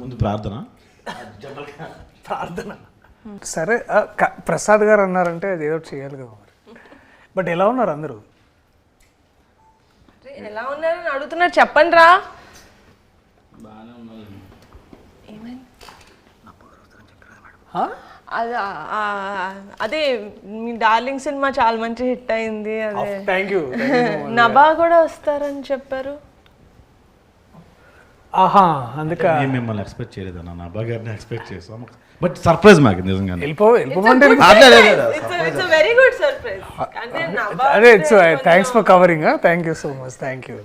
ముందు ప్రార్థన. సరే ప్రసాద్ గారు అన్నారంటే అది ఏదో చేయాలి కదా మరి. బట్ ఎలా ఉన్నారు అందరూ? ఎలా ఉన్నారని అడుగుతున్నారు, చెప్పండి రా. అదే మీ డార్లింగ్ సినిమా చాలా మంచి హిట్ అయింది. అదే థ్యాంక్ యూ. నభా కూడా వస్తారని చెప్పారు. ఆహా, అందుకే నేను మిమ్మల్ని ఎక్స్పెక్ట్ చేయలేదు అన్న, నా అబ్బా గారిని ఎక్స్పెక్ట్ చేసాం. బట్ సర్ప్రైజ్ మాకు నిజంగా. వెళ్ళిపోమంటే వెరీ గుడ్ సర్ప్రైజ్. అదే it's thanks for covering. Thank you so much. Thank you.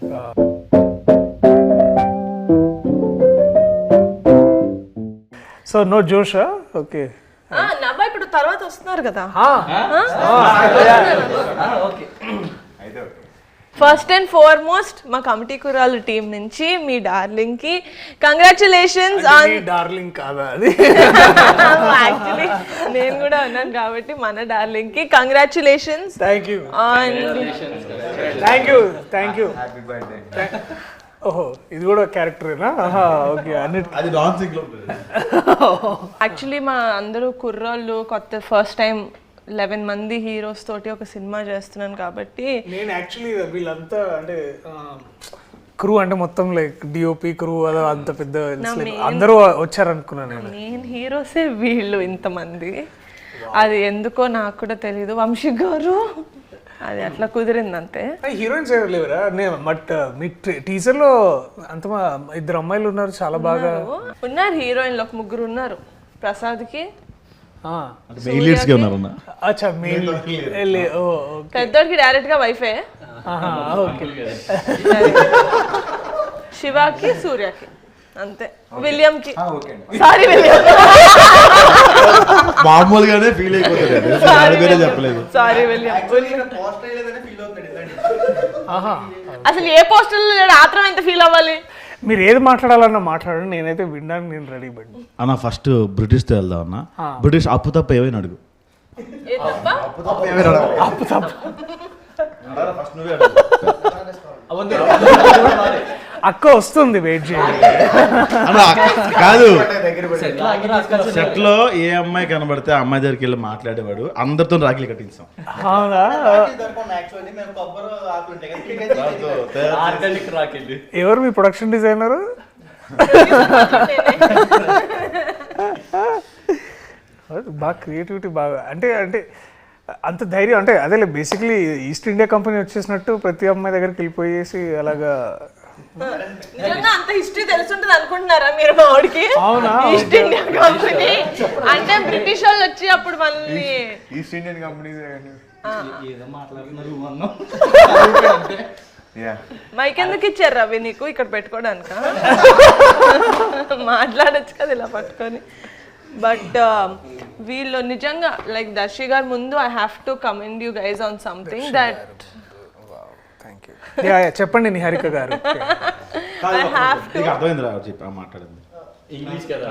So no జోషా? ఓకే. నభా ఇప్పుడు తర్వాత వస్తున్నారు కదా. ఫస్ట్ అండ్ ఫార్మోస్ట్ మా కమిటీ కురాలు టీం నుంచి మీ డార్లింగ్ కి కంగ్రాచులేషన్స్ ఆన్. డార్లింగ్ కాదా అది? యాక్చువల్లీ నేను కూడా ఉన్నాను కాబట్టి మన డార్లింగ్ కి congratulations. Thank you. Thank you. ఓహో, ఇది కూడా క్యారెక్టరేనా? ఓకే. అది డాన్సింగ్ లో యాక్చువల్లీ మా అందరూ కుర్రోళ్ళు కొత్త ఫస్ట్ టైం 11 మంది హీరోస్ తోటి ఒక సినిమా చేస్తున్నాను కాబట్టి నేను యాక్చువల్లీ వీళ్ళంతా అంటే క్రూ అంటే మొత్తం లైక్ డిఓపి క్రూ అదో అంత పెద్ద అందరూ వచ్చారనుకున్నాను. నేను హీరోసే వీళ్ళు ఇంతమంది. అది ఎందుకో నాకు కూడా తెలీదు. వంశీ గారు అది అట్లా కుదిరింది అంతే. హీరోయిన్స్ ఎవరు లేవరా? బట్ మీ టీజర్ లో అంత 2 అమ్మాయిలు ఉన్నారు, చాలా బాగా ఉన్నారు. హీరోయిన్లు ఒక 3 ఉన్నారు. ప్రసాద్ కి పెద్దోడికి డైరెక్ట్ గా వైఫే. శివాకి సూర్యకి అంతే. విలియం కి సారీ విలియం మామూలుగానే ఫీల్ అయిపోతుంది. చెప్పలేదు సారీ విలియం. అసలు ఏ పోస్టర్ ఆత్రం ఎంత ఫీల్ అవ్వాలి? మీరు ఏది మాట్లాడాలన్నా మాట్లాడండి, నేనైతే వినడానికి నేను రెడీ పడి అన్న. ఫస్ట్ బ్రిటిష్ తో వెళ్దాం అన్న. బ్రిటిష్ అప్పు తప్ప ఏమైనా అడుగు. అప్పు తప్ప అక్క వస్తుంది, వెయిట్ చేయండి. కాదు, సెట్ లో ఏ అమ్మాయి కనబడితే ఆ అమ్మాయి దగ్గరికి వెళ్ళి మాట్లాడేవాడు. అందరితో రాఖీలు కట్టించాం. ఎవరు మీ ప్రొడక్షన్ డిజైనర్? బాగా క్రియేటివిటీ బాగా అంటే అంటే అంత ధైర్యం అంటే అదే బేసిక్లీ ఈస్ట్ ఇండియా కంపెనీ వచ్చేసినట్టు ప్రతి అమ్మాయి దగ్గరికి వెళ్ళిపోయేసి అలాగా. అంత హిస్టరీ తెలుసుంటది అనుకుంటున్నారా మీరు? మా వాడికి ఈస్ట్ ఇండియా కంపెనీ అంటే బ్రిటిష్ వాళ్ళు వచ్చి అప్పుడు మళ్ళీ ఈస్ట్ ఇండియన్ కంపెనీ మైక్ ఎందుకు ఇచ్చారు రవి నీకు ఇక్కడ పెట్టుకోవడానిక? మాట్లాడచ్చు కదా ఇలా పట్టుకొని. బట్ వీళ్ళు నిజంగా లైక్ దర్శి గారు ముందు I have to commend you guys on something that. చెప్పండి నిహారిక గారు. మాట్లాడింది ఇంగ్లీష్ కదా,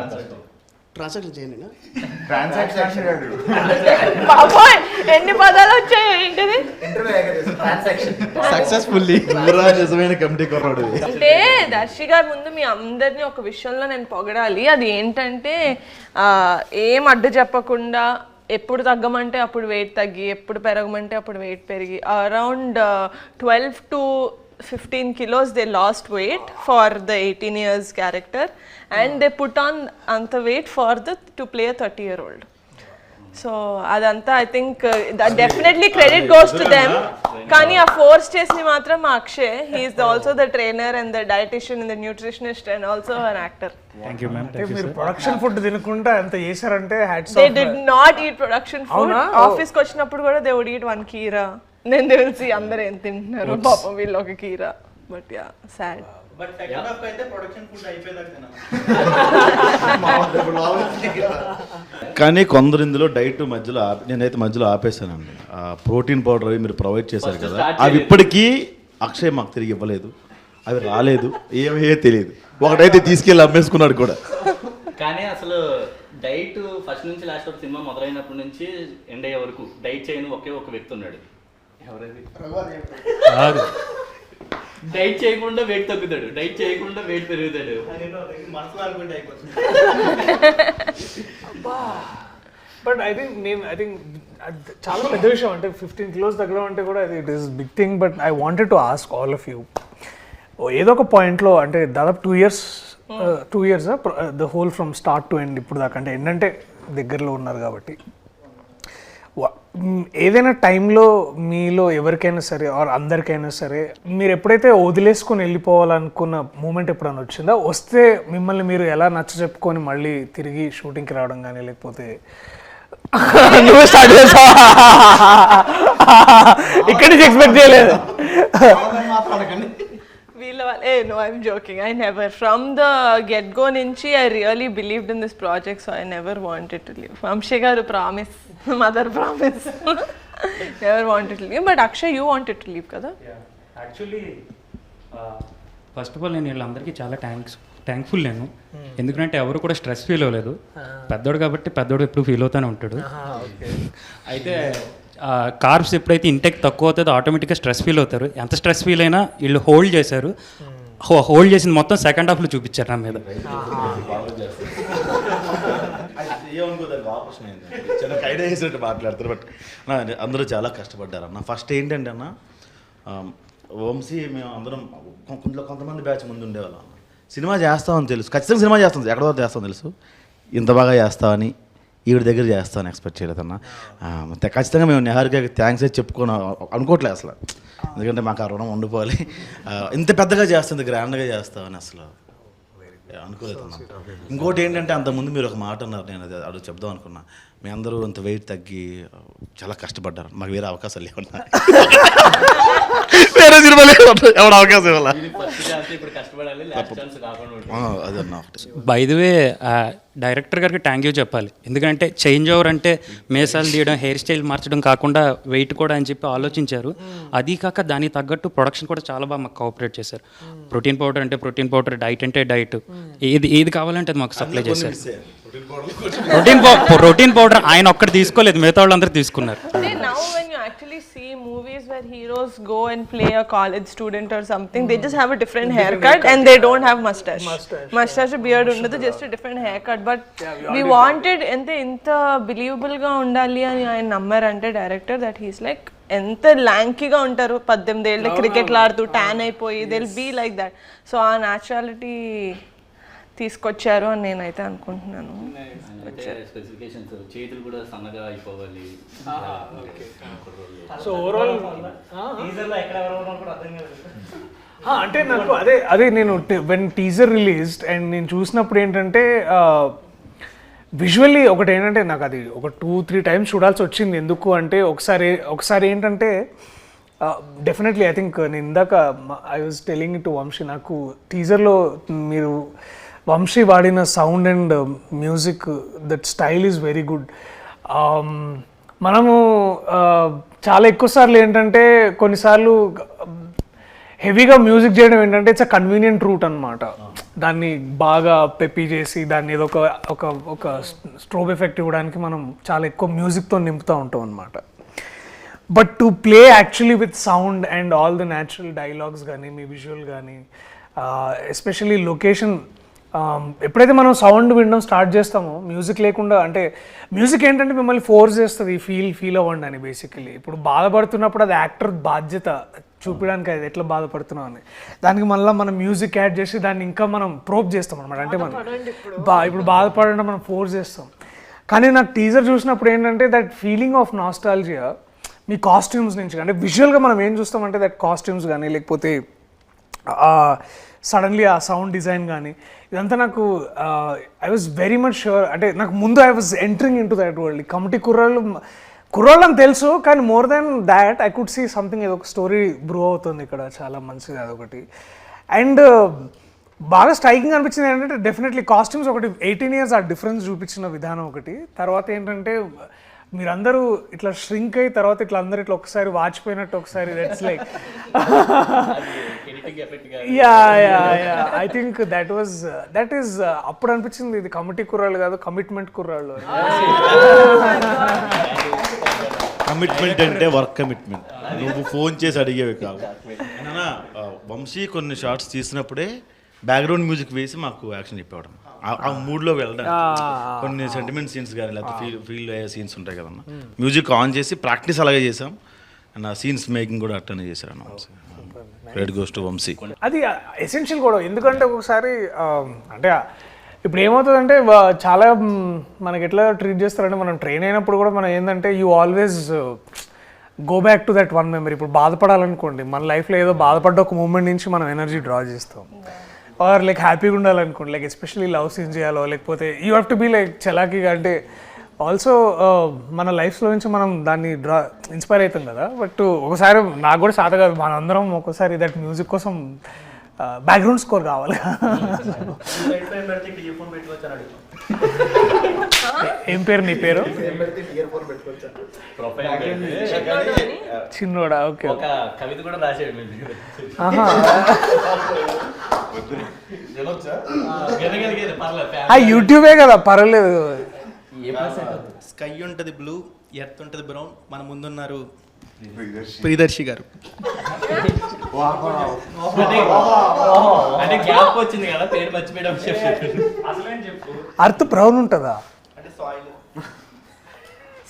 ట్రాన్సాక్షన్ చేయండి. బాబోయ్ ఎన్ని పదాలు వచ్చాయి ఏంటిది? సక్సెస్ఫుల్లీ నిజమైన కమిటీ కొర్రాడు. అంటే దర్శి గారి ముందు మీ అందరినీ ఒక విషయంలో నేను పొగడాలి. అది ఏంటంటే ఏం అడ్డు చెప్పకుండా ఎప్పుడు తగ్గమంటే అప్పుడు వెయిట్ తగ్గి, ఎప్పుడు పెరగమంటే అప్పుడు వెయిట్ పెరిగి around 12 to 15 kilos they lost weight for the 18 years character and they put on anta weight for to play a 30-year-old. So adanta I think that definitely credit goes to them. Kani a force chesni matram Akshay, he is also the trainer and the dietitian and the nutritionist and also an actor. Thank you ma'am. మీరు production food తినకుండా ఎంత చేశారంటే hats off. They did not eat production food. Office కి వచ్చినప్పుడు కూడా they would eat one keera. నేను తెలిసి అందరూ ఏం తింటున్నారు పాపం వీళ్ళు ఒక కీరా. But yeah sad. But second half అయితే ప్రొడక్షన్ ఫుడ్ అయిపోయేదాకా కానీ కొందరు ఇందులో డైట్ మధ్యలో నేనైతే మధ్యలో ఆపేసానండి. ప్రోటీన్ పౌడర్ అవి మీరు ప్రొవైడ్ చేశారు కదా, అవి ఇప్పటికీ అక్షయ్ మాకు తిరిగి ఇవ్వలేదు. అవి రాలేదు, ఏమయ్యే తెలియదు. ఒకటైతే తీసుకెళ్ళి అమ్మేసుకున్నాడు కూడా. కానీ అసలు డైట్ ఫస్ట్ నుంచి లాస్ట్ వరకు సినిమా మొదలైనప్పటి నుంచి ఎండ్ అయ్యే వరకు డైట్ చేయని ఒకే ఒక వ్యక్తి ఉన్నాడు. ఎవరైతే డైట్ చేయకుండా వెయిట్ తగ్గుతాడు, డైట్ చేయకుండా వెయిట్ పెరుగుతాడు. మనసులో అనుకుంటే అయిపోతుంది. బట్ ఐ థింక్ చాలా పెద్ద విషయం అంటే 15 kilos తగ్గడం అంటే కూడా it is big thing. But I wanted to ask all of you, ఏదో ఒక పాయింట్లో అంటే దాదాపు 2 years the whole from start to end ఇప్పుడు దాకా, అంటే ఏంటంటే దగ్గరలో ఉన్నారు కాబట్టి, ఏదైనా టైంలో మీలో ఎవరికైనా సరే ఆర్ అందరికైనా సరే మీరు ఎప్పుడైతే వదిలేసుకొని వెళ్ళిపోవాలనుకున్న మూమెంట్ ఎప్పుడైనా వచ్చిందా? వస్తే మిమ్మల్ని మీరు ఎలా నచ్చ చెప్పుకొని మళ్ళీ తిరిగి షూటింగ్కి రావడం కానీ, లేకపోతే నువ్వు స్టార్ట్ చేసావా? ఇక్కడి నుంచి ఎక్స్పెక్ట్ చేయలేదు. No, I'm joking. I never. From the get-go nunchi, I really believed in this project, so I never wanted to leave. Vamshi garu promise, mother promise. Never wanted to leave. But Akshay, you wanted to leave, kada? Yeah. Actually, first of all, నేను వీళ్ళందరికీ చాలా thankful నేను, ఎందుకంటే ఎవరు కూడా stress feel అవ్వలేదు. పెద్దోడు కాబట్టి పెద్దోడు ఎప్పుడు ఫీల్ అవుతూనే ఉంటాడు. అయితే కార్బ్స్ ఎప్పుడైతే ఇంటెక్ తక్కువ అవుతుందో ఆటోమేటిక్గా స్ట్రెస్ ఫీల్ అవుతారు. ఎంత స్ట్రెస్ ఫీల్ అయినా వీళ్ళు హోల్డ్ చేశారు. హోల్డ్ చేసింది మొత్తం సెకండ్ హాఫ్లో చూపించారు నా మీద. చిన్న ఐడియా చేసినట్టు మాట్లాడతారు. బట్ అందరూ చాలా కష్టపడ్డారు అన్న. ఫస్ట్ ఏంటంటే అన్న, వంశీ మేము అందరం కొంతమంది బ్యాచ్ ముందు ఉండేవాళ్ళం అన్న. సినిమా చేస్తామని తెలుసు, ఖచ్చితంగా సినిమా చేస్తాం, ఎక్కడో చేస్తామని తెలుసు. ఇంత బాగా చేస్తామని ఈవిడ దగ్గర చేస్తామని ఎక్స్పెక్ట్ చేయలేదన్న. ఖచ్చితంగా మేము నిహారికకి థ్యాంక్స్ అయితే చెప్పుకొని అనుకోవట్లేదు అసలు, ఎందుకంటే మాకు ఆ రుణం ఉండిపోవాలి. ఇంత పెద్దగా చేస్తుంది, గ్రాండ్గా చేస్తామని అసలు అనుకోలేదు అన్న. ఇంకోటి ఏంటంటే అంతకుముందు మీరు ఒక మాట అన్నారు, నేను అది చెప్దాం అనుకున్నా. మీ అందరూ అంత వెయిట్ తగ్గి చాలా కష్టపడ్డారు, మాకు వేరే అవకాశాలు లేవన్నా, వేరే సినిమాలు ఎవరు అవకాశం ఇవ్వాల. అదన్నా బై ది వే డైరెక్టర్ గారికి థ్యాంక్ యూ చెప్పాలి, ఎందుకంటే చేంజ్ ఓవర్ అంటే మేసాలు తీయడం, హెయిర్ స్టైల్ మార్చడం కాకుండా వెయిట్ కూడా అని చెప్పి ఆలోచించారు. అది కాక దానికి తగ్గట్టు ప్రొడక్షన్ కూడా చాలా బాగా మాకు కోఆపరేట్ చేశారు. ప్రోటీన్ పౌడర్ అంటే ప్రోటీన్ పౌడర్, డైట్ అంటే డైట్, ఏది కావాలంటే అది మాకు సప్లై చేశారు. ప్రోటీన్ పౌడర్ ఆయన ఒక్కటి తీసుకోలేదు, మిగతా వాళ్ళందరూ తీసుకున్నారు. Now when you actually see movies where heroes go and play a college student or something, they just have a different haircut and they don't have mustache beard undadu, just a different haircut. But we wanted inta believable ga undali ani ఆయన నమ్మారంటే director, that he's like ఎంత ల్యాంకీగా ఉంటారు, 18 ఏళ్ళ క్రికెట్లు ఆడుతూ tan అయిపోయి, they will be like that. So ఆ న్యాచురాలిటీ తీసుకొచ్చారు అని నేనైతే అనుకుంటున్నాను. స్పెసిఫికేషన్స్, చేతులు కూడా సన్నగా అయిపోవాలి. సో ఓవరాల్ అంటే నాకు అదే నేను వెన్ టీజర్ రిలీజ్డ్ అండ్ నేను చూసినప్పుడు ఏంటంటే విజువల్లీ ఒకటి ఏంటంటే నాకు అది ఒక 2-3 times చూడాల్సి వచ్చింది. ఎందుకు అంటే ఒకసారి ఏంటంటే డెఫినెట్లీ ఐ థింక్ నేను ఇందాక I was telling to Vamshi, నాకు టీజర్లో మీరు వంశీ వాడిన sound and music, that style is very good. మనము చాలా ఎక్కువ సార్లు ఏంటంటే కొన్నిసార్లు హెవీగా మ్యూజిక్ చేయడం ఏంటంటే ఇట్స్ అ కన్వీనియంట్ రూట్ అనమాట. దాన్ని బాగా పెప్పి చేసి దాన్ని ఏదో ఒక స్ట్రోబ్ ఎఫెక్ట్ ఇవ్వడానికి మనం చాలా ఎక్కువ మ్యూజిక్తో నింపుతూ ఉంటాం అనమాట. But to play actually with sound and all the natural dialogues కానీ, మీ విజువల్ కానీ, ఎస్పెషల్లీ లొకేషన్, ఎప్పుడైతే మనం సౌండ్ వినడం స్టార్ట్ చేస్తామో మ్యూజిక్ లేకుండా, అంటే మ్యూజిక్ ఏంటంటే మిమ్మల్ని ఫోర్స్ చేస్తుంది ఫీల్ అవ్వండి అని. బేసికలీ ఇప్పుడు బాధపడుతున్నప్పుడు అది యాక్టర్ బాధ్యత చూపించడానికి, అది ఎట్లా బాధపడుతున్నాం అని. దానికి మళ్ళీ మనం మ్యూజిక్ యాడ్ చేసి దాన్ని ఇంకా మనం ప్రోప్ చేస్తాం అనమాట. అంటే మనం ఇప్పుడు బాధపడడం మనం ఫోర్స్ చేస్తాం. కానీ నాకు టీజర్ చూసినప్పుడు ఏంటంటే that feeling of nostalgia me costumes నుంచి, అంటే విజువల్గా మనం ఏం చూస్తామంటే దట్ కాస్ట్యూమ్స్ కానీ, లేకపోతే సడన్లీ ఆ సౌండ్ డిజైన్ కానీ, ఇదంతా నాకు I was very much sure. అంటే నాకు ముందు I was entering in to that world. Committee Kurrollu అని తెలుసు, కానీ more then that I could see something, ఏదో ఒక స్టోరీ బ్రూ అవుతుంది ఇక్కడ, చాలా మంచిది అదొకటి. అండ్ బాగా స్ట్రైకింగ్ అనిపించింది ఏంటంటే డెఫినెట్లీ కాస్ట్యూమ్స్ ఒకటి, 18 years ఆ డిఫరెన్స్ చూపించిన విధానం ఒకటి. తర్వాత ఏంటంటే మీరందరూ ఇట్లా ష్రింక్ అయ్యి తర్వాత ఇట్లా అందరూ ఇట్లా ఒకసారి వాచిపోయినట్టు ఒకసారి, that's like yeah I think that is అప్పుడు అనిపించింది ఇది కమిటీ కుర్రాళ్ళు కాదు, కమిట్మెంట్ కుర్రాళ్ళు. కమిట్మెంట్ అంటే వర్క్ కమిట్మెంట్. నువ్వు ఫోన్ చేసి అడిగేవి కావు. నాన్న, వంశీ కొన్ని షార్ట్స్ తీసినప్పుడే బ్యాక్గ్రౌండ్ మ్యూజిక్ వేసి మాకు యాక్షన్ చెప్పేవాడు. ఆ మూడ్లో వెళ్ళడం, కొన్ని సెంటిమెంట్ సీన్స్ కానీ లేకపోతే ఫీల్ అయ్యే సీన్స్ ఉంటాయి కదన్న, మ్యూజిక్ ఆన్ చేసి ప్రాక్టీస్ అలాగే చేసాం. అండ్ ఆ సీన్స్ మేకింగ్ కూడా అట్టనే చేశారు అన్న Vamshi. Credit goes to Vamshi. అది ఎసెన్షియల్ కూడా, ఎందుకంటే ఒకసారి అంటే ఇప్పుడు ఏమవుతుందంటే చాలా మనకి ఎట్లా ట్రీట్ చేస్తారంటే, మనం ట్రైన్ అయినప్పుడు కూడా మనం ఏంటంటే you always go back to that one memory. ఇప్పుడు బాధపడాలనుకోండి, మన లైఫ్లో ఏదో బాధపడ్డ ఒక మూమెంట్ నుంచి మనం ఎనర్జీ డ్రా చేస్తాం. ఆర్ లైక్ హ్యాపీగా ఉండాలనుకోండి, లైక్ ఎస్పెషల్లీ లవ్ సీన్స్ చేయాలో, లేకపోతే you have to be like చలాకీగా. అంటే ఆల్సో మన లైఫ్లో నుంచి మనం దాన్ని ఇన్స్పైర్ అవుతాం కదా. బట్ ఒకసారి నాకు కూడా సాధ కాదు, మనందరం ఒక్కోసారి దట్ మ్యూజిక్ కోసం బ్యాక్గ్రౌండ్ స్కోర్ కావాలి. ఏం పేరు నీ పేరు? చిన్నోడా? ఓకే. ఒక కవిత కూడా రాసేయండి. యూట్యూబే కదా, పర్వాలేదు. స్కై ఉంటుంది బ్లూ, ఎర్త్ ఉంటుంది బ్రౌన్, మన ముందున్నారు ప్రియదర్శి గారు. అంటే గ్యాప్ వచ్చింది కదా, పేరు మర్చిపోయడం. అర్త్ బ్రౌన్ ఉంటుందా? అంటే సాయిల్.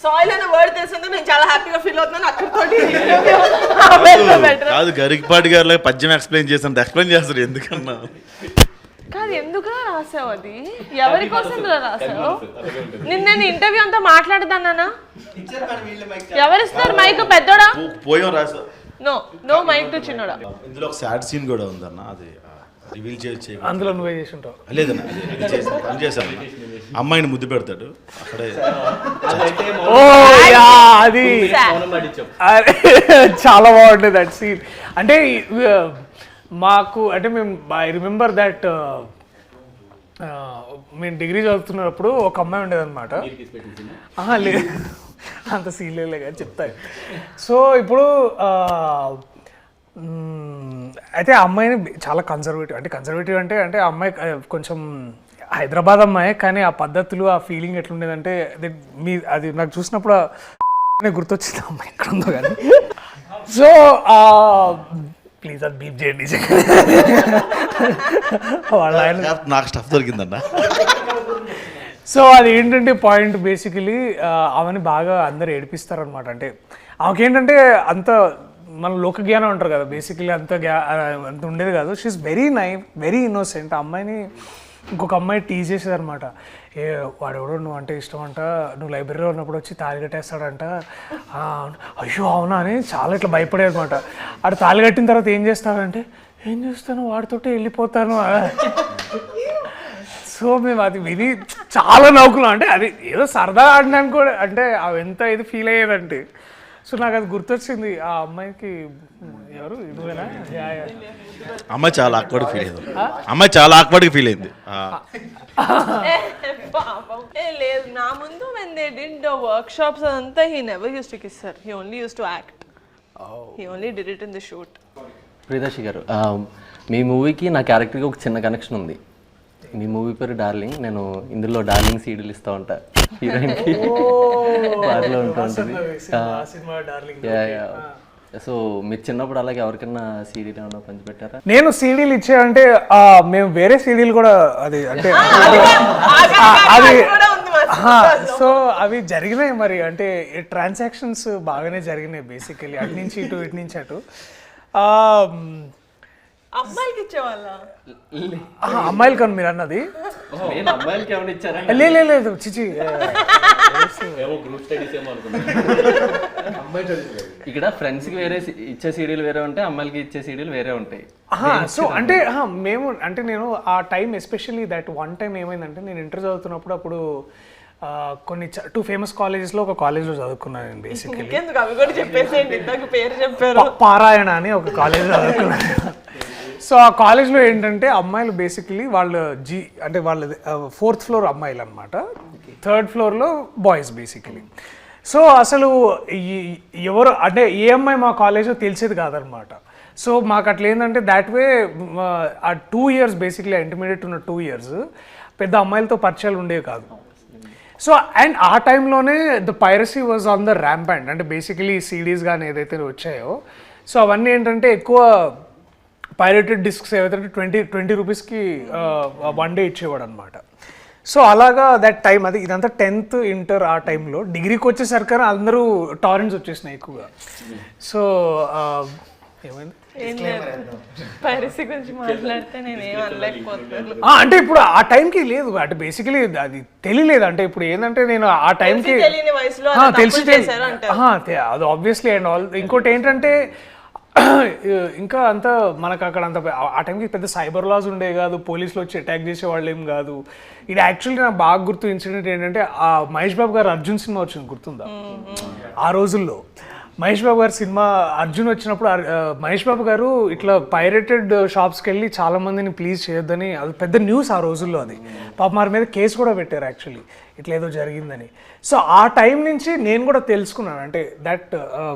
సాయిల్ అనే వర్డ్ తెలిసిందో నేను చాలా హ్యాపీగా ఫీల్ అవుతున్నాను. అక్కడితోటి కాదు, గరికపాటి గారు పద్యం ఎక్స్ప్లెయిన్ చేస్తాను, ఎక్స్ప్లెయిన్ చేస్తారు ఎందుకన్నా. కాదు, ఎందుకులా రాసావు? అది ఎవరి కోసం రాసావు? నేను ఇంటర్వ్యూ అంతా మాట్లాడదానా? ఎవరిస్తారు మైక్? పెద్దోడా? పోయాం రాసా. నో మైక్ టు చిన్నోడా. ఇందులో ఒక సాడ్ సీన్ కూడా ఉందన్న, అది రివీల్ చేసి అందులో నువ్వే చేసి ఉంటావు. లేదన్న, పని చేశాను. అమ్మాయిని ముద్దు పెడతాడు అక్కడే. అది చాలా బాగుంటుంది దట్ సీన్. అంటే మాకు అంటే మేము ఐ రిమెంబర్ దట్ మేము డిగ్రీ చదువుతున్నప్పుడు ఒక అమ్మాయి ఉండేదన్నమాట. లేదు, అంత సీన్లే కానీ చెప్తాయి. సో ఇప్పుడు అయితే ఆ అమ్మాయిని చాలా కన్జర్వేటివ్ అంటే ఆ అమ్మాయి కొంచెం హైదరాబాద్ అమ్మాయి, కానీ ఆ పద్ధతులు, ఆ ఫీలింగ్ ఎట్లుండేదంటే అది నాకు చూసినప్పుడు గుర్తొచ్చింది అమ్మాయి ఎక్కడ ఉందో కానీ. సో ప్లీజ్ అది బీప్ చేయండి. నాకు స్టఫ్ దొరికిందన్న. సో అది ఏంటంటే పాయింట్ బేసికలీ ఆమెని బాగా అందరు ఏడిపిస్తారనమాట. అంటే ఆమెకేంటంటే అంత మన లోక జ్ఞానం అంటారు కదా, బేసికలీ అంత ఉండేది కాదు. She's very innocent. ఆ అమ్మాయిని ఇంకొక అమ్మాయి టీజ్ చేసేది అనమాట. వాడెవడో నువ్వు అంటే ఇష్టం అంట, నువ్వు లైబ్రరీలో ఉన్నప్పుడు వచ్చి తాళి కట్టేస్తాడంట. అయ్యో అవునా అని చాలా ఇట్లా భయపడేది అనమాట. ఆడు తాళి కట్టిన తర్వాత ఏం చేస్తాడంటే, ఏం చేస్తాను వాడితోటే వెళ్ళిపోతాను. సో మేము అది విని చాలా నవ్వుకున్నాం. అంటే అది ఏదో సరదా ఆడడానికి కూడా, అంటే అవి ఎంత ఇది ఫీల్ అయ్యేదంటే. సో నాకు అది గుర్తొచ్చింది. ఆ అమ్మాయికి ఎవరు నువ్వేనా? అమ్మాయి చాలా ఆక్వర్డ్ ఫీల్ అయింది. లేదు, నా ముందు when they did the workshops అదంతా he never used to kiss her. He only used to act. He only did it in the shoot. Priyadarshi గారు, మీ మూవీకి నా క్యారెక్టర్కి ఒక చిన్న కనెక్షన్ ఉంది. మీ మూవీ పేరు డార్లింగ్. నేను ఇందులో డార్లింగ్ సీడీలు ఇస్తూ ఉంటా హీరోయిన్కి, పాటలో ఉంటూ ఉంటుంది. సో మీరు చిన్నప్పుడు అలాగే ఎవరికైనా సీడీలు ఏమన్నా పంచిపెట్టారా? నేను సీడీలు ఇచ్చానంటే మేము వేరే సీడీలు కూడా అది అంటే అది సో అవి జరిగినాయి మరి. అంటే ట్రాన్సాక్షన్స్ బాగానే జరిగినాయి బేసికలీ, అటు నుంచి ఇటు, ఇటు నుంచి అటు. అమ్మాయికి ఇచ్చేవాళ్ళ? అమ్మాయిలు కానీ మీరు అన్నది అమ్మాయిలకి ఏమైనా ఇచ్చారా? లేదు చిచి. ఇక్కడ ఫ్రెండ్స్కి వేరే ఇచ్చే సీడీలు వేరే ఉంటాయి, అమ్మాయిలకి ఇచ్చే సీడీలు వేరే ఉంటాయి. సో అంటే నేను ఆ time especially that one time ఏమైందంటే, నేను ఇంటర్ చదువుతున్నప్పుడు అప్పుడు కొన్ని 2 ఫేమస్ కాలేజెస్లో ఒక కాలేజ్లో చదువుకున్నాను నేను బేసికలీ. అవి కూడా చెప్పేసేయండి, నాకు పేరు చెప్పారు. పారాయణ అని ఒక కాలేజ్లో చదువుకున్నాను. సో ఆ కాలేజ్లో ఏంటంటే అమ్మాయిలు బేసికలీ వాళ్ళు అంటే వాళ్ళది 4th ఫ్లోర్ అమ్మాయిలు అనమాట, 3rd ఫ్లోర్లో బాయ్స్ బేసికలీ. సో అసలు ఎవరు అంటే ఏ అమ్మాయి మా కాలేజ్లో తెలిసేది కాదనమాట. సో మాకు అట్లా ఏంటంటే దాట్ వే ఆ 2 years బేసిక్లీ ఇంటర్మీడియట్ ఉన్న 2 years పెద్ద అమ్మాయిలతో పరిచయాలు ఉండేవి కాదు. సో అండ్ ఆ టైంలోనే the piracy was on the ramp అంటే బేసికలీ సీడీస్ కానీ ఏదైతే వచ్చాయో సో అవన్నీ ఏంటంటే ఎక్కువ పైరేటెడ్ డిస్క్స్ ఏవైతే 20 రూపీస్కి 1 డే ఇచ్చేవాడు అనమాట. సో అలాగా దట్ టైం అది ఇదంతా 10th ఇంటర్ ఆ టైంలో. డిగ్రీకి వచ్చేసరికి అందరూ టారెంట్స్ వచ్చేసినాయి ఎక్కువగా. సో ఏమైంది పైరసీ గురించి మాట్లాడితే నేను ఏం అనలేకపోతున్నాను. అంటే ఇప్పుడు ఆ టైంకి లేదు అంటే బేసికలీ అది తెలియలేదు. అంటే ఇప్పుడు ఏంటంటే నేను ఆ టైంకి తెలియని వయసులో అలా తెలిసి తప్పులు చేశారు అంటారు. అది ఆబ్వియస్లీ అండ్ ఆల్. ఇంకోటి ఏంటంటే ఇంకా అంత మనకు అక్కడ అంత ఆ టైంకి పెద్ద సైబర్ లాస్ ఉండే కాదు, పోలీసులు వచ్చి అటాక్ చేసే వాళ్ళు ఏం కాదు. ఇది యాక్చువల్లీ నాకు బాగా గుర్తు ఇన్సిడెంట్ ఏంటంటే ఆ మహేష్ బాబు గారు అర్జున్ సినిమా వచ్చింది గుర్తుందా? ఆ రోజుల్లో మహేష్ బాబు గారి సినిమా అర్జున్ వచ్చినప్పుడు మహేష్ బాబు గారు ఇట్లా పైరేటెడ్ షాప్స్కి వెళ్ళి చాలా మందిని ప్లీజ్ చేయొద్దని, అది పెద్ద న్యూస్ ఆ రోజుల్లో. అది పాప వారి మీద కేసు కూడా పెట్టారు యాక్చువల్లీ ఇట్లా ఏదో జరిగిందని. సో ఆ టైం నుంచి నేను కూడా తెలుసుకున్నాను అంటే దట్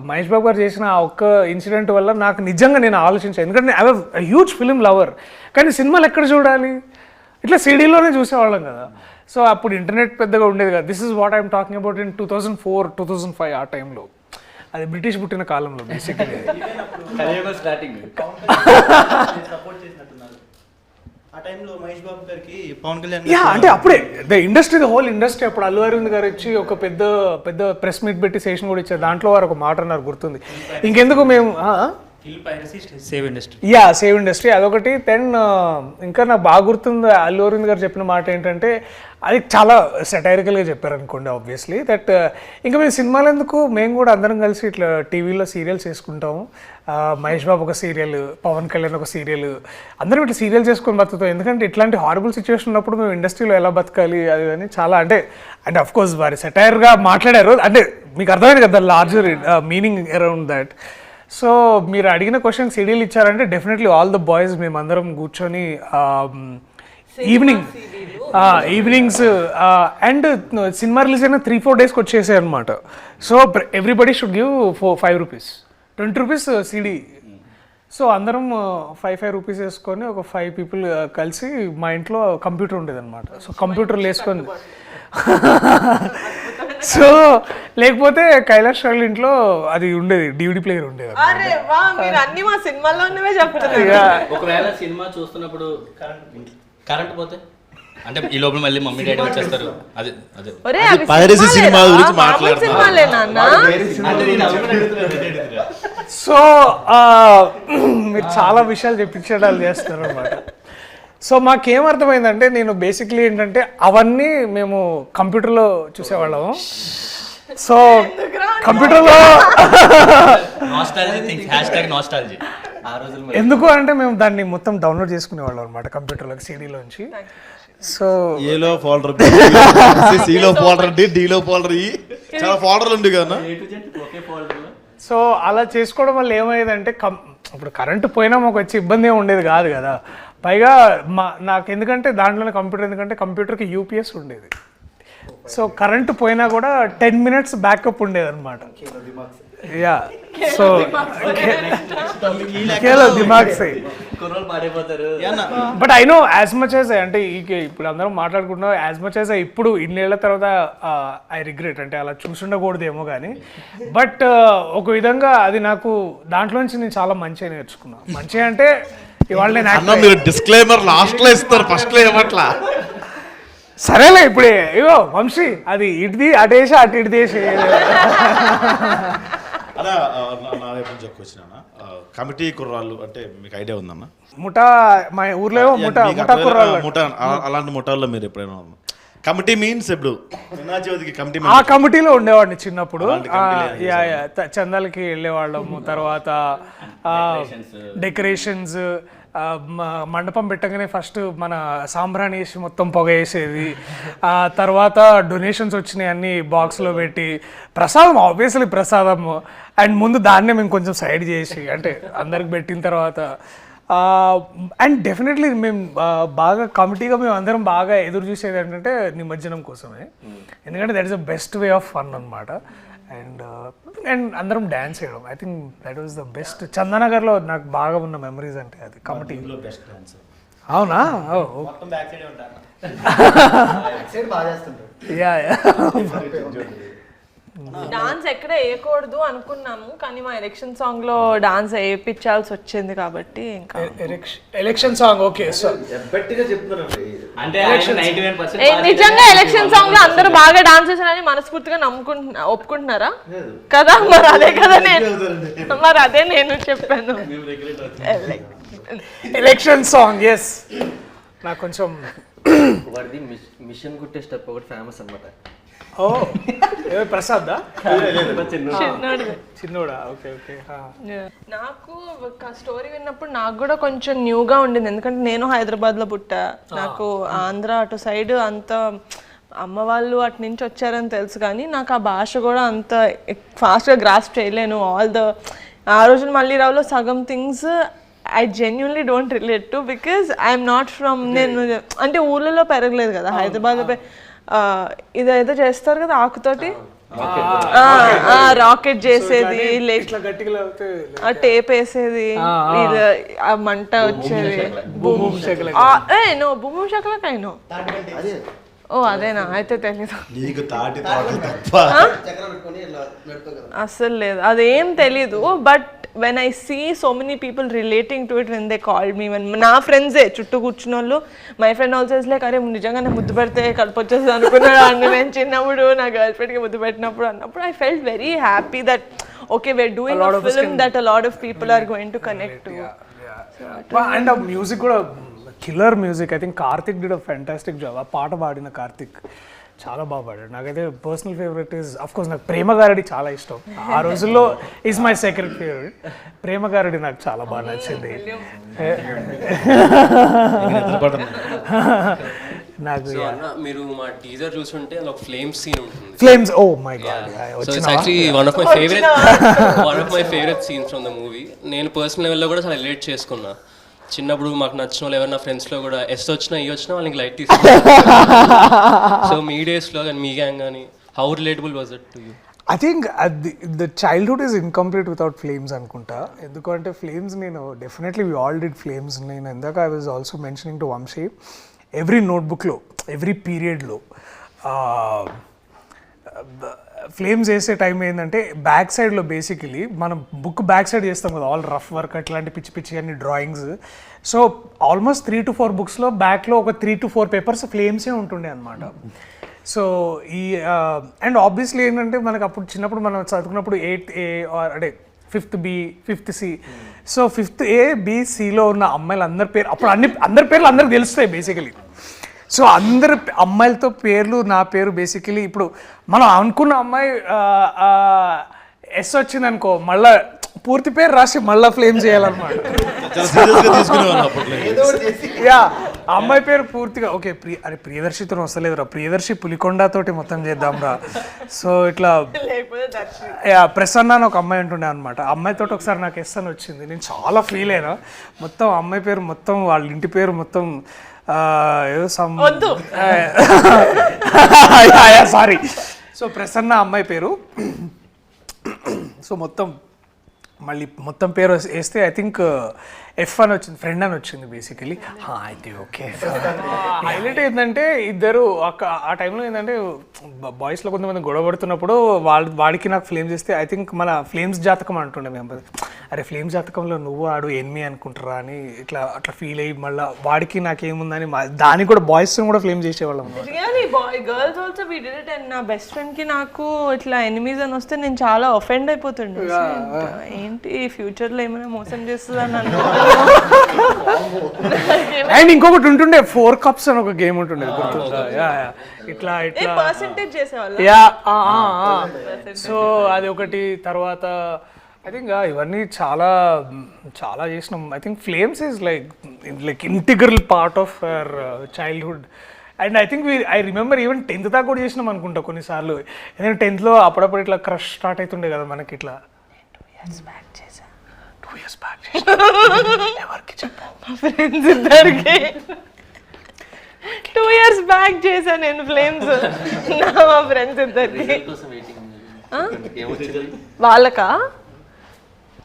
మహేష్ బాబు గారు చేసిన ఆ ఒక్క ఇన్సిడెంట్ వల్ల నాకు నిజంగా నేను ఆలోచించాను. ఎందుకంటే I was huge film lover, కానీ సినిమాలు ఎక్కడ చూడాలి, ఇట్లా సిడీలోనే చూసేవాళ్ళం కదా. సో అప్పుడు ఇంటర్నెట్ పెద్దగా ఉండేది కదా. This is what I'm talking about in 2004, 2005 ఆ టైంలో. అది బ్రిటిష్ పుట్టిన కాలంలో బేసిక్లీ. ఆ టైంలో మహేష్ బాబు గారికి పవన్ కళ్యాణ్ అంటే అప్పుడే the industry, the whole industry. అప్పుడు అల్లు అరవింద్ గారు వచ్చి ఒక పెద్ద పెద్ద ప్రెస్ మీట్ పెట్టి సెషన్ కూడా ఇచ్చారు. దాంట్లో వారు ఒక మాట అన్నారు గుర్తుంది, ఇంకెందుకు మేము సేవ్ ఇండస్ట్రీ అదొకటి. దెన్ ఇంకా నాకు బాగా గుర్తుంది అల్లు అరవింద్ గారు చెప్పిన మాట ఏంటంటే, అది చాలా సెటైరికల్గా చెప్పారు అనుకోండి ఆబ్వియస్లీ, దట్ ఇంకా మేము సినిమాలు ఎందుకు, మేము కూడా అందరం కలిసి ఇట్లా టీవీలో సీరియల్స్ చేసుకుంటాము. మహేష్ బాబు ఒక సీరియల్, పవన్ కళ్యాణ్ ఒక సీరియల్, అందరం ఇట్లా సీరియల్ చేసుకొని బతుకుతాం. ఎందుకంటే ఇట్లాంటి హారబుల్ సిచ్యువేషన్ ఉన్నప్పుడు మేము ఇండస్ట్రీలో ఎలా బతకాలి అది అని చాలా అంటే అఫ్ కోర్స్ వారి సెటైర్గా మాట్లాడారు. అంటే మీకు అర్థమైంది కదా larger meaning around that. So మీరు అడిగిన క్వశ్చన్ సీడీలు ఇచ్చారంటే డెఫినెట్లీ ఆల్ ద బాయ్స్ మేమందరం కూర్చొని ఈవినింగ్స్ అండ్ సినిమా రిలీజ్ అయిన 3-4 డేస్కి వచ్చేసాయి అనమాట. So everybody should give 5 rupees, 20 rupees CD. So అందరం 5 రూపీస్ వేసుకొని ఒక 5 పీపుల్ కలిసి మా ఇంట్లో కంప్యూటర్ ఉండేది అనమాట. సో కంప్యూటర్లు వేసుకొని సో లేకపోతే కైలాష్ వాళ్ళ ఇంట్లో అది ఉండేది, డివిడి ప్లేయర్ ఉండేది. అరే వా, మీరు అన్ని మా సినిమాల్లోనే చెప్తున్నారు. ఒకవేళ సినిమా చూస్తున్నప్పుడు కరెంట్ పోతే అంటే ఈ లోపల మళ్ళీ మమ్మీ డాడీ వచ్చేస్తారు. అదే అదే ఒరే, అవి పైరసీ సినిమా గురించి మామూలు మాట్లాడుతున్నా. సినిమాలే నాన్న. సో మీరు చాలా విషయాలు చెప్పించడాలు చేస్తారు అనమాట. సో మాకేమర్థమైందంటే, నేను బేసిక్లీ ఏంటంటే అవన్నీ మేము కంప్యూటర్లో చూసేవాళ్ళము. సో కంప్యూటర్లో ఎందుకు అంటే మేము దాన్ని మొత్తం డౌన్లోడ్ చేసుకునేవాళ్ళం అనమాట కంప్యూటర్లోకి, సీడీలోంచి. సో ఏలో ఫోల్డర్, సిలో ఫోల్డర్, డీలో ఫోల్డర్, చాలా ఫోల్డర్లు ఉండే కదా. సో అలా చేసుకోవడం వల్ల ఏమయ్యేదంటే ఇప్పుడు కరెంటు పోయినా మాకు వచ్చి ఇబ్బంది ఏమి ఉండేది కాదు కదా. పైగా నాకు ఎందుకంటే దాంట్లోనే కంప్యూటర్, ఎందుకంటే కంప్యూటర్కి యూపీఎస్ ఉండేది. సో కరెంటు పోయినా కూడా 10 minutes బ్యాకప్ ఉండేది అనమాట. యా సో దిమాగ్ సై. But I know as much as అంటే ఇప్పుడు అందరం మాట్లాడుకుంటున్నాం, యాజ్ మచ్ యాజ్ ఇప్పుడు ఇన్నేళ్ల తర్వాత ఐ రిగ్రెట్ అంటే అలా చూసుండకూడదేమో కానీ, బట్ ఒక విధంగా అది నాకు దాంట్లోంచి నేను చాలా మంచిగా నేర్చుకున్నాను. మంచిగా అంటే ఇవాళ నేను మీరు డిస్క్లైమర్ లాస్ట్ లో ఇస్తారు, ఫస్ట్ లో ఏమట్లా. సరేలే ఇప్పుడే ఇగో వంశీ అది ఇటుది అటేసి అటు ఇటు దేశ అలా నా వైపు నుంచి వచ్చిన కమిటీ కుర్రాళ్ళు అంటే మీకు ఐడియా ఉందన్న? ముఠా మా ఊర్లో ముఠా కుర్రాళ్ళు. ముఠా అలాంటి ముఠాల్లో మీరు ఎప్పుడైనా కమిటీ మీన్స్ ఇప్పుడు కమిటీ ఆ కమిటీలో ఉండేవాడిని చిన్నప్పుడు. చందాలకి వెళ్ళేవాళ్ళము, తర్వాత డెకరేషన్స్, మండపం పెట్టగానే ఫస్ట్ మన సాంబ్రాణి వేసి మొత్తం పొగ వేసేది, తర్వాత డొనేషన్స్ వచ్చినాయి అన్ని బాక్స్లో పెట్టి, ప్రసాదం ఆబ్వియస్లీ ప్రసాదము, అండ్ ముందు దాన్నే మేము కొంచెం సైడ్ చేసి అంటే అందరికి పెట్టిన తర్వాత. అండ్ డెఫినెట్లీ మేము బాగా కమిటీగా మేము అందరం బాగా ఎదురు చూసేది ఏంటంటే నిమజ్జనం కోసమే, ఎందుకంటే that is the best way of fun అనమాట. అండ్ అందరం డ్యాన్స్ చేయడం, I think that was the best. చందనగర్లో నాకు బాగా ఉన్న మెమరీస్ అంటే అది కమిటీ. అవునా? యా డాన్స్ ఎక్కడ వేయకూడదు అనుకున్నాము కానీ మా ఎలక్షన్ సాంగ్ లో డాన్స్ వేయించాల్సి వచ్చింది కాబట్టి ఇంకా ఎలక్షన్ సాంగ్ ఓకే సో గట్టిగా చెప్తున్నానండి. నిజంగా ఎలక్షన్ సాంగ్ లో అందరూ బాగా డాన్స్ చేశారని మనస్ఫూర్తిగా ఒప్పుకుంటున్నారా కదా? మరి అదే నేను చెప్పాను. ఎలక్షన్ సాంగ్ ఎస్ నాకు కొంచెం వాడిది మిషన్ కుట్టే స్టెప్ ఒకటి ఫేమస్ అనమాట. ఓ ప్రసాద్ చిన్నోడిది. చిన్నోడా ఓకే ఓకే నాకు ఒక స్టోరీ విన్నప్పుడు నాకు కూడా కొంచెం న్యూగా ఉండింది ఎందుకంటే నేను హైదరాబాద్ లో పుట్టా. నాకు ఆంధ్ర అటు సైడ్ అంత అమ్మ వాళ్ళు అటు నుంచి వచ్చారని తెలుసు కానీ నాకు ఆ భాష కూడా అంత ఫాస్ట్గా గ్రాస్ప్ చేయలేను. ఆ రోజున మళ్ళీ రావులో సగం things I genuinely don't relate to because I'm not from నేను అంటే ఊళ్ళలో పెరగలేదు కదా హైదరాబాద్లో. ఇదేదో చేస్తారు కదా ఆకుతోటి రాకెట్ చేసేది టేప్ వేసేది ఆ మంట వచ్చేది భూమి శకలకైనా. ఓ అదేనా అయితే తెలీదు అస్సలు లేదు అదేం తెలీదు. But when I see so many people relating to it when they called me, when నా ఫ్రెండ్సే చుట్టూ కూర్చున్న వాళ్ళు my friend also is like అరే నిజంగా నేను ముద్దు పెడితే కడుపు వచ్చేస్తుంది అనుకున్నాను అన్న నేను చిన్నప్పుడు నా గర్ల్ ఫ్రెండ్కి ముద్దు పెట్టినప్పుడు అన్నప్పుడు I felt very happy that okay we're doing a film that a lot of people are going to connect to. And ఆ మ్యూజిక్ కూడా killer music. I think Karthik did a fantastic job. ఆ పాట పాడిన కార్తిక్ చాలా బాగా పాడాడు. నాకైతే personal favourite is of course నాకు ప్రేమ గారడి చాలా ఇష్టం. ఆ రోజుల్లో is my second favourite. Prema Garadi నాకు చాలా బాగా నచ్చింది. నాకు మీరు మా టీజర్ చూసుంటే అందులో ఫ్లేమ్స్ సీన్ ఉంటుంది. Flames oh my god so it's actually one of my favourite scenes from the movie. నేను పర్సనల్ లెవెల్లో కూడా చాలా రిలేట్ చేసుకున్నా. చిన్నప్పుడు మాకు నచ్చిన వాళ్ళు ఎవరైనా ఫ్రెండ్స్లో కూడా ఎస్ వచ్చినా ఈ వచ్చినా వాళ్ళకి లైట్ తీసుకుంటారు. సో మీ డేస్లో కానీ మీ గ్యాంగ్ కానీ how relatable was it to you? I think the childhood is incomplete without flames అనుకుంటా. ఎందుకంటే ఫ్లేమ్స్ నేను definitely we all did flames. నేను ఇందాక I was also mentioning to Vamshi every నోట్బుక్లో ఎవ్రీ పీరియడ్లో ఫ్లేమ్స్ వేసే టైం ఏంటంటే బ్యాక్ సైడ్లో బేసికలీ మనం బుక్ బ్యాక్ సైడ్ చేస్తాం కదా ఆల్ రఫ్ వర్క్ అట్లాంటి పిచ్చి పిచ్చి అన్ని డ్రాయింగ్స్. సో ఆల్మోస్ట్ 3 to 4 బుక్స్లో బ్యాక్లో ఒక 3 to 4 పేపర్స్ ఫ్లేమ్సే ఉంటుండే అనమాట. సో ఈ అండ్ ఆబ్వియస్లీ ఏంటంటే మనకు అప్పుడు చిన్నప్పుడు మనం చదువుకున్నప్పుడు 8th A అంటే 5th B 5th C. So 5th A B Cలో ఉన్న అమ్మాయిలు అందరి పేరు అప్పుడు అందరి పేర్లు అందరికి తెలుస్తాయి బేసికలీ. సో అందరు అమ్మాయిలతో పేర్లు నా పేరు బేసికలీ ఇప్పుడు మనం అనుకున్న అమ్మాయి ఎస్ వచ్చింది అనుకో మళ్ళా పూర్తి పేరు రాసి మళ్ళీ ఫ్లేమ్ చేయాలన్నమాట. యా అమ్మాయి పేరు పూర్తిగా ఓకే అరే ప్రియదర్శితో వస్తలేదురా ప్రియదర్శి పులికొండతోటి మొత్తం చేద్దాం రా. సో ఇట్లా యా ప్రసన్న అని ఒక అమ్మాయి ఉంటుండే అనమాట. అమ్మాయితో ఒకసారి నాకు ఎస్ అని వచ్చింది. నేను చాలా ఫీల్ అయినా. మొత్తం అమ్మాయి పేరు మొత్తం వాళ్ళ ఇంటి పేరు మొత్తం సారీ. సో ప్రసన్న అమ్మాయి పేరు. సో మొత్తం పేరు వేస్తే ఐ థింక్ ఎఫ్ అని వచ్చింది ఫ్రెండ్ అని వచ్చింది బేసికలీ. అయితే ఓకే హైలైట్ ఏంటంటే ఇద్దరు ఆ టైంలో ఏంటంటే బాయ్స్లో కొంతమంది గొడవ పడుతున్నప్పుడు వాడికి నాకు ఫ్లేమ్స్ ఇస్తే ఐ థింక్ మన ఫ్లేమ్స్ జాతకం అంటుండే మేము. అరే ఫ్లేమ్స్ జాతకంలో నువ్వు ఆడు ఎనిమి అనుకుంటారా అని అట్లా ఫీల్ అయ్యి మళ్ళీ వాడికి నాకేముందని దానికి కూడా బాయ్స్ కూడా ఫ్లేమ్ చేసేవాళ్ళం. Girls also we did it. And నా బెస్ట్ ఫ్రెండ్ కి నాకు ఇట్లా ఎనిమీస్ అని వస్తే నేను చాలా ఒఫెండ్ అయిపోతుండే. ఏంటి ఫ్యూచర్ లో ఏమైనా మోసం చేస్తుందని అనుకుంటున్నా. అండ్ ఇంకొకటి ఉంటుండే 4 cups అని ఒక గేమ్ ఉంటుండే గుర్తుందా? ఇట్లా పర్సెంటేజ్ చేసేవాళ్ళం. యా సో అది ఒకటి. తర్వాత ఐ థింక్ ఇవన్నీ చాలా చాలా చేసినాం. I think flames is like integral part of our childhood. And I think I remember even 10th దాకా కూడా చేసినాం అనుకుంటా కొన్నిసార్లు. ఎందుకంటే 10thలో అప్పుడప్పుడు ఇట్లా క్రష్ స్టార్ట్ అవుతుండే కదా మనకి. ఇట్లా 2 years back ఎవరికి చెప్పు మా ఫ్రెండ్స్ ఇద్దరికి 2 years బ్యాక్ చేశా నేను ఫ్లేమ్స్. మా ఫ్రెండ్స్ ఇద్దరికి వాళ్ళకా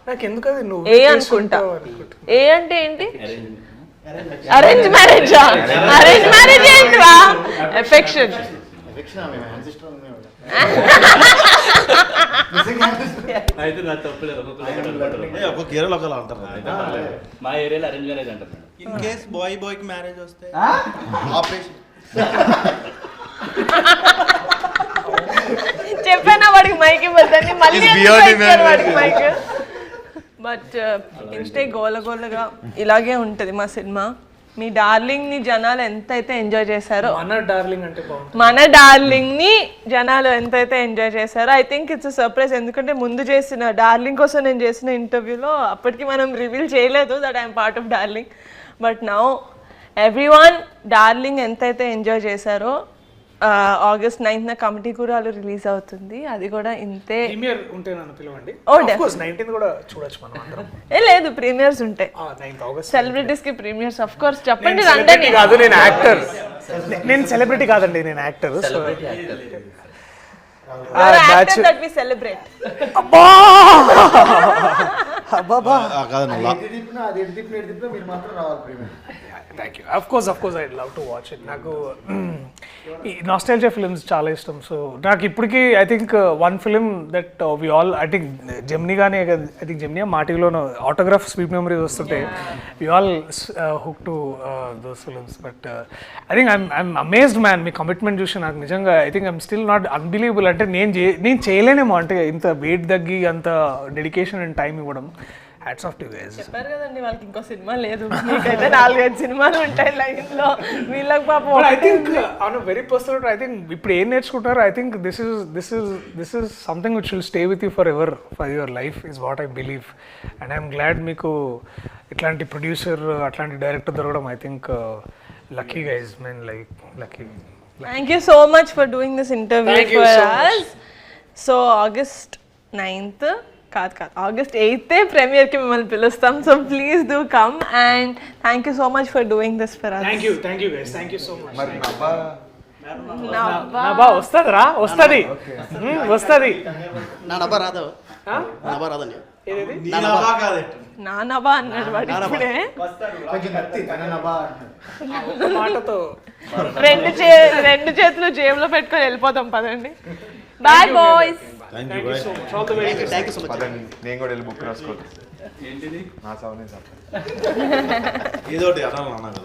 నాకు ఎందుకు అది నువ్వు ఏ అనుకుంటా. ఏ అంటే ఏంటి? Arrange marriage. అరేంజ్ మ్యారేజ్ ఏంటిరా? ఎఫెక్షన్. అయితే నా తప్పులేదు ఒక్కొక్క ఏరియాలో ఒకలా అంటారు కదా. మా ఏరియాలో అరేంజ్ మ్యారేజ్ అంటారు మేడం. ఇన్ కేస్ బాయ్కి మ్యారేజ్ వస్తే ఆపరేషన్. చెప్పానా వాడికి మైక్ ఇవ్వద్దని, మళ్ళీ It's ఎందుకు beyond ఇచ్చారు వాడికి imagination. మైక్. బట్ ఇన్స్టే గోలగోలగా ఇలాగే ఉంటుంది మా సినిమా. మీ డార్లింగ్ ని జనాలు ఎంతైతే ఎంజాయ్ చేశారో, మన డార్లింగ్ అంటే బాగుంటుంది. మన డార్లింగ్ ని జనాలు ఎంతైతే ఎంజాయ్ చేశారో, ఐ థింక్ ఇట్స్ సర్ప్రైజ్. ఎందుకంటే ముందు చేసిన డార్లింగ్ కోసం నేను చేసిన ఇంటర్వ్యూలో అప్పటికి మనం రివీల్ చేయలేదు that I'm part of darling. But now everyone darling ఎంతైతే ఎంజాయ్ చేశారో, August 9th కమిటీ కూడా రిలీజ్ అవుతుంది. అది కూడా ఇంతే. ప్రీమియర్ ఉంటే నన్ను పిలవండి. Oh, Of course, 19th కూడా చూడొచ్చు మనం అందరం. లేదు, ప్రీమియర్స్ ఉంటాయి. 9th August. సెలబ్రిటీస్ కి ప్రీమియర్స్ ఆఫ్ కోర్స్. చెప్పండి నేను రండి. celebrity కాదు, నేను యాక్టర్. నేను సెలబ్రిటీ కాదండి, నేను యాక్టర్. That we celebrate. కాదండి thank you. Of course I love to watch it. నాకు ఈ నాస్టాల్జియా ఫిల్మ్స్ చాలా ఇష్టం. సో నాకు ఇప్పటికీ I think one film that we all, I think Gemini కానీ, ఐ థింక్ జెమినీ మా టీవీలోనూ ఆటోగ్రాఫ్ స్వీట్ మెమరీస్ వస్తుంటే we all hook to those films. But I think I'm amazed man. మీ commitment చూసి నాకు నిజంగా I think I'm still not unbelievable. అంటే నేను చేయలేనేమో, అంటే ఇంత వెయిట్ తగ్గి అంత డెడికేషన్ అండ్ టైం ఇవ్వడం. Hats off to guys. చెప్పారు కదండి వాళ్ళకి ఇంకో సినిమా లేదు, మీకైతే 4-5 సినిమాలు ఉంటాయి లైన్ లో. వీళ్ళకి పాపం I think on very personal, I think ఇప్పుడు ఏం నేర్చుకుంటారో, I think this is something which will stay with you for ever, for your life is what I believe. And I'm glad మీకు ఇట్లాంటి ప్రొడ్యూసర్, అట్లాంటి director దొరకడం. I think lucky guys, men like lucky. Thank you so much for doing this interview Thank you for so much. us. So August 9th కాదు August 8th premier కి మిమ్మల్ని పిలుస్తాం. So please do come and thank you so much for doing this for us. Thank you guys, thank you so much. నవ్వా. నా బా వస్తుందిరా, వస్తుంది. నా నబ్బా రాదా? నబ్బా రాదండి. నా నవ్వా అన్నాడు వాడు ఇప్పుడే. మాటతో రెండు చేతులు జేబులో పెట్టుకొని వెళ్ళిపోతాం. పదండి. Bye boys. Thank you bye. Thank you so much. నేను కూడా వెళ్ళి బుక్ రాసుకోవచ్చు. ఏంటిది? నా సౌనే సార్ ఏదో ఒకటి అనాలి అన్నా కదా.